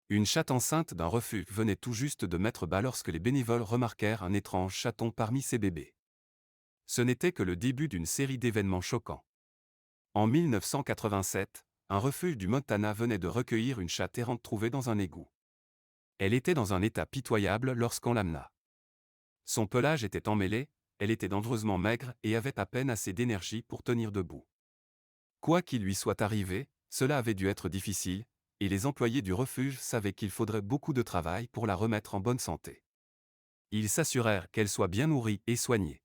Une chatte enceinte d'un refuge venait tout juste de mettre bas lorsque les bénévoles remarquèrent un étrange chaton parmi ses bébés. Ce n'était que le début d'une série d'événements choquants. En 1987, un refuge du Montana venait de recueillir une chatte errante trouvée dans un égout. Elle était dans un état pitoyable lorsqu'on l'amena. Son pelage était emmêlé, elle était dangereusement maigre et avait à peine assez d'énergie pour tenir debout. Quoi qu'il lui soit arrivé, cela avait dû être difficile, et les employés du refuge savaient qu'il faudrait beaucoup de travail pour la remettre en bonne santé. Ils s'assurèrent qu'elle soit bien nourrie et soignée.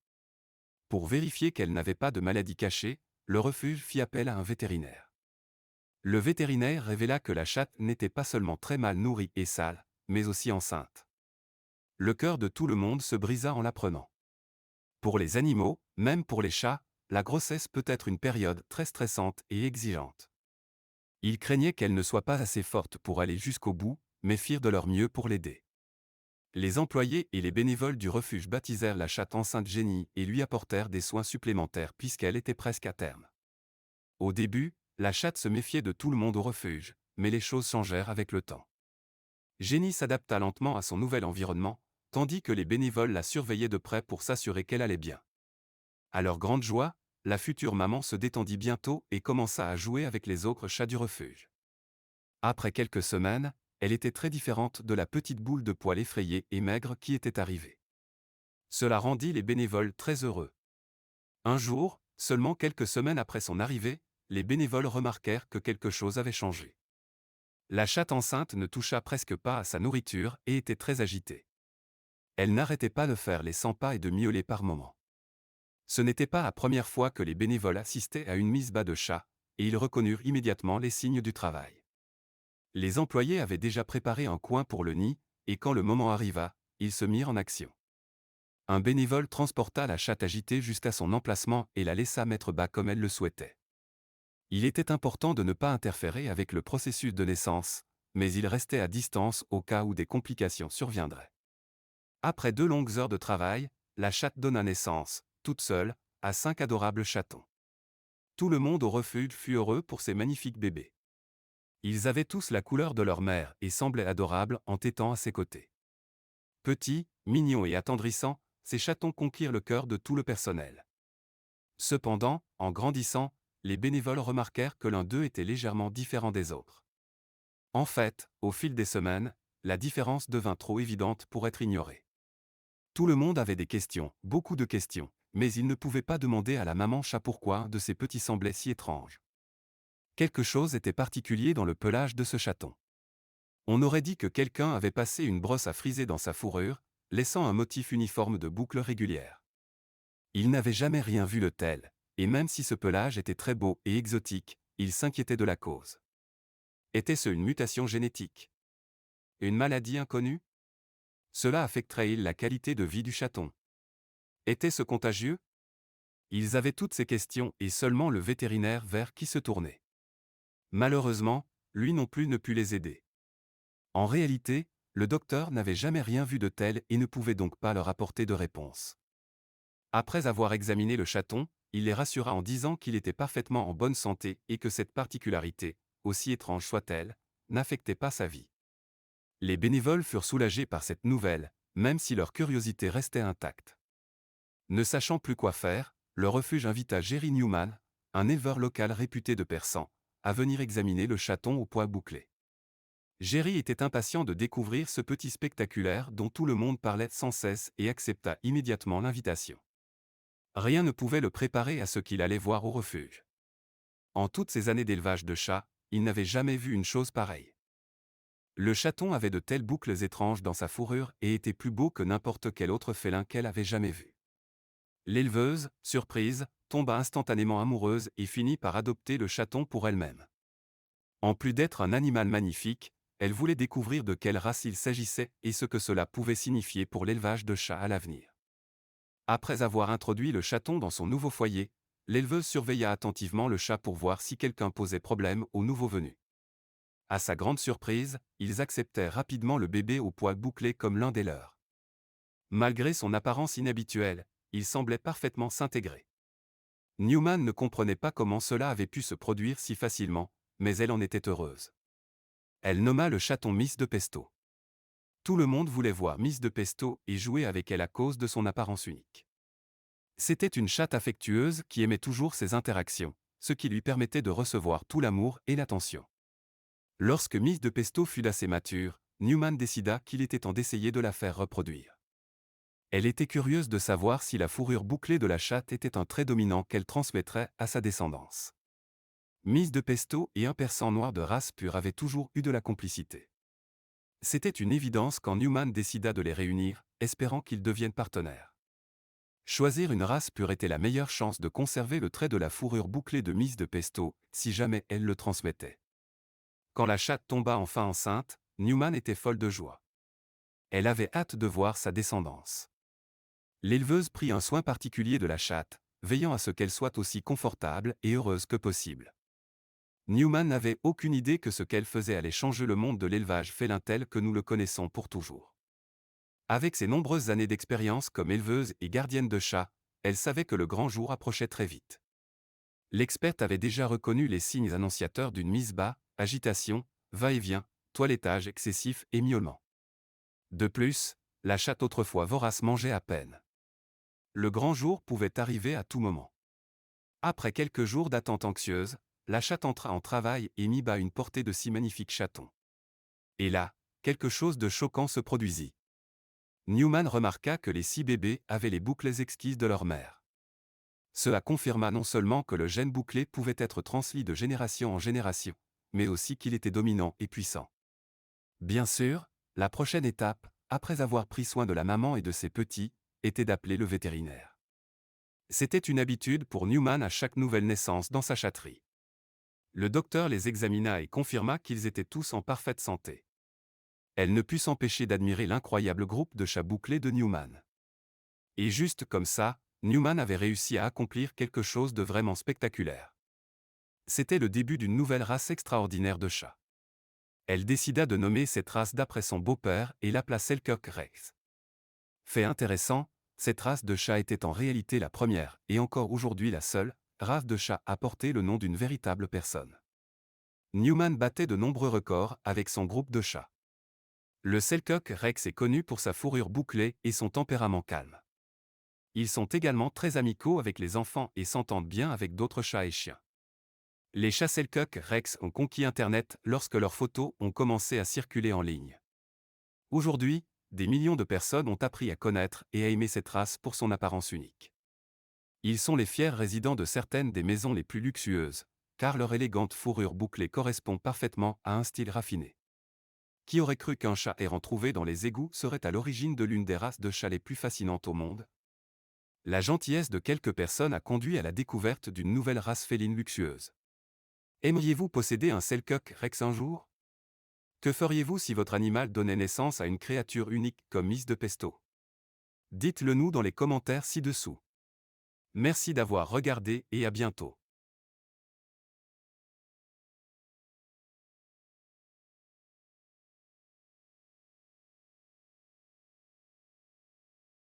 Pour vérifier qu'elle n'avait pas de maladie cachée, le refuge fit appel à un vétérinaire. Le vétérinaire révéla que la chatte n'était pas seulement très mal nourrie et sale, mais aussi enceinte. Le cœur de tout le monde se brisa en l'apprenant. Pour les animaux, même pour les chats, la grossesse peut être une période très stressante et exigeante. Ils craignaient qu'elle ne soit pas assez forte pour aller jusqu'au bout, mais firent de leur mieux pour l'aider. Les employés et les bénévoles du refuge baptisèrent la chatte enceinte Jenny et lui apportèrent des soins supplémentaires puisqu'elle était presque à terme. Au début, la chatte se méfiait de tout le monde au refuge, mais les choses changèrent avec le temps. Jenny s'adapta lentement à son nouvel environnement, tandis que les bénévoles la surveillaient de près pour s'assurer qu'elle allait bien. À leur grande joie, la future maman se détendit bientôt et commença à jouer avec les autres chats du refuge. Après quelques semaines, elle était très différente de la petite boule de poils effrayée et maigre qui était arrivée. Cela rendit les bénévoles très heureux. Un jour, seulement quelques semaines après son arrivée, les bénévoles remarquèrent que quelque chose avait changé. La chatte enceinte ne toucha presque pas à sa nourriture et était très agitée. Elle n'arrêtait pas de faire les 100 pas et de miauler par moments. Ce n'était pas la première fois que les bénévoles assistaient à une mise bas de chat, et ils reconnurent immédiatement les signes du travail. Les employés avaient déjà préparé un coin pour le nid, et quand le moment arriva, ils se mirent en action. Un bénévole transporta la chatte agitée jusqu'à son emplacement et la laissa mettre bas comme elle le souhaitait. Il était important de ne pas interférer avec le processus de naissance, mais il restait à distance au cas où des complications surviendraient. Après 2 longues heures de travail, la chatte donna naissance, toute seule, à 5 adorables chatons. Tout le monde au refuge fut heureux pour ces magnifiques bébés. Ils avaient tous la couleur de leur mère et semblaient adorables en tétant à ses côtés. Petits, mignons et attendrissants, ces chatons conquirent le cœur de tout le personnel. Cependant, en grandissant, les bénévoles remarquèrent que l'un d'eux était légèrement différent des autres. En fait, au fil des semaines, la différence devint trop évidente pour être ignorée. Tout le monde avait des questions, beaucoup de questions, mais ils ne pouvaient pas demander à la maman chat pourquoi un de ces petits semblait si étrange. Quelque chose était particulier dans le pelage de ce chaton. On aurait dit que quelqu'un avait passé une brosse à friser dans sa fourrure, laissant un motif uniforme de boucles régulières. Il n'avait jamais rien vu de tel, et même si ce pelage était très beau et exotique, il s'inquiétait de la cause. Était-ce une mutation génétique? Une maladie inconnue? Cela affecterait-il la qualité de vie du chaton? Était-ce contagieux? Ils avaient toutes ces questions et seulement le vétérinaire vers qui se tourner. Malheureusement, lui non plus ne put les aider. En réalité, le docteur n'avait jamais rien vu de tel et ne pouvait donc pas leur apporter de réponse. Après avoir examiné le chaton, il les rassura en disant qu'il était parfaitement en bonne santé et que cette particularité, aussi étrange soit-elle, n'affectait pas sa vie. Les bénévoles furent soulagés par cette nouvelle, même si leur curiosité restait intacte. Ne sachant plus quoi faire, le refuge invita Jerry Newman, un éleveur local réputé de persan, à venir examiner le chaton au poil bouclé. Jerry était impatient de découvrir ce petit spectaculaire dont tout le monde parlait sans cesse et accepta immédiatement l'invitation. Rien ne pouvait le préparer à ce qu'il allait voir au refuge. En toutes ces années d'élevage de chats, il n'avait jamais vu une chose pareille. Le chaton avait de telles boucles étranges dans sa fourrure et était plus beau que n'importe quel autre félin qu'elle avait jamais vu. L'éleveuse, surprise, tomba instantanément amoureuse et finit par adopter le chaton pour elle-même. En plus d'être un animal magnifique, elle voulait découvrir de quelle race il s'agissait et ce que cela pouvait signifier pour l'élevage de chats à l'avenir. Après avoir introduit le chaton dans son nouveau foyer, l'éleveuse surveilla attentivement le chat pour voir si quelqu'un posait problème aux nouveaux venus. À sa grande surprise, ils acceptèrent rapidement le bébé au poil bouclé comme l'un des leurs. Malgré son apparence inhabituelle, il semblait parfaitement s'intégrer. Newman ne comprenait pas comment cela avait pu se produire si facilement, mais elle en était heureuse. Elle nomma le chaton Miss de Pesto. Tout le monde voulait voir Miss de Pesto et jouer avec elle à cause de son apparence unique. C'était une chatte affectueuse qui aimait toujours ses interactions, ce qui lui permettait de recevoir tout l'amour et l'attention. Lorsque Miss de Pesto fut assez mature, Newman décida qu'il était temps d'essayer de la faire reproduire. Elle était curieuse de savoir si la fourrure bouclée de la chatte était un trait dominant qu'elle transmettrait à sa descendance. Miss de Pesto et un persan noir de race pure avaient toujours eu de la complicité. C'était une évidence quand Newman décida de les réunir, espérant qu'ils deviennent partenaires. Choisir une race pure était la meilleure chance de conserver le trait de la fourrure bouclée de Miss de Pesto, si jamais elle le transmettait. Quand la chatte tomba enfin enceinte, Newman était folle de joie. Elle avait hâte de voir sa descendance. L'éleveuse prit un soin particulier de la chatte, veillant à ce qu'elle soit aussi confortable et heureuse que possible. Newman n'avait aucune idée que ce qu'elle faisait allait changer le monde de l'élevage félin tel que nous le connaissons pour toujours. Avec ses nombreuses années d'expérience comme éleveuse et gardienne de chats, elle savait que le grand jour approchait très vite. L'experte avait déjà reconnu les signes annonciateurs d'une mise bas, agitation, va-et-vient, toilettage excessif et miaulement. De plus, la chatte autrefois vorace mangeait à peine. Le grand jour pouvait arriver à tout moment. Après quelques jours d'attente anxieuse, la chatte entra en travail et mit bas une portée de 6 magnifiques chatons. Et là, quelque chose de choquant se produisit. Newman remarqua que les 6 bébés avaient les boucles exquises de leur mère. Cela confirma non seulement que le gène bouclé pouvait être transmis de génération en génération, mais aussi qu'il était dominant et puissant. Bien sûr, la prochaine étape, après avoir pris soin de la maman et de ses petits, était d'appeler le vétérinaire. C'était une habitude pour Newman à chaque nouvelle naissance dans sa chatterie. Le docteur les examina et confirma qu'ils étaient tous en parfaite santé. Elle ne put s'empêcher d'admirer l'incroyable groupe de chats bouclés de Newman. Et juste comme ça, Newman avait réussi à accomplir quelque chose de vraiment spectaculaire. C'était le début d'une nouvelle race extraordinaire de chats. Elle décida de nommer cette race d'après son beau-père et l'appela Selkirk Rex. Fait intéressant, cette race de chat était en réalité la première, et encore aujourd'hui la seule, race de chat à porter le nom d'une véritable personne. Newman battait de nombreux records avec son groupe de chats. Le Selkirk Rex est connu pour sa fourrure bouclée et son tempérament calme. Ils sont également très amicaux avec les enfants et s'entendent bien avec d'autres chats et chiens. Les chats Selkirk Rex ont conquis Internet lorsque leurs photos ont commencé à circuler en ligne. Aujourd'hui, des millions de personnes ont appris à connaître et à aimer cette race pour son apparence unique. Ils sont les fiers résidents de certaines des maisons les plus luxueuses, car leur élégante fourrure bouclée correspond parfaitement à un style raffiné. Qui aurait cru qu'un chat errant trouvé dans les égouts serait à l'origine de l'une des races de chats les plus fascinantes au monde? La gentillesse de quelques personnes a conduit à la découverte d'une nouvelle race féline luxueuse. Aimeriez-vous posséder un Selkirk Rex un jour? Que feriez-vous si votre animal donnait naissance à une créature unique comme Miss de Pesto? Dites-le nous dans les commentaires ci-dessous. Merci d'avoir regardé et à bientôt.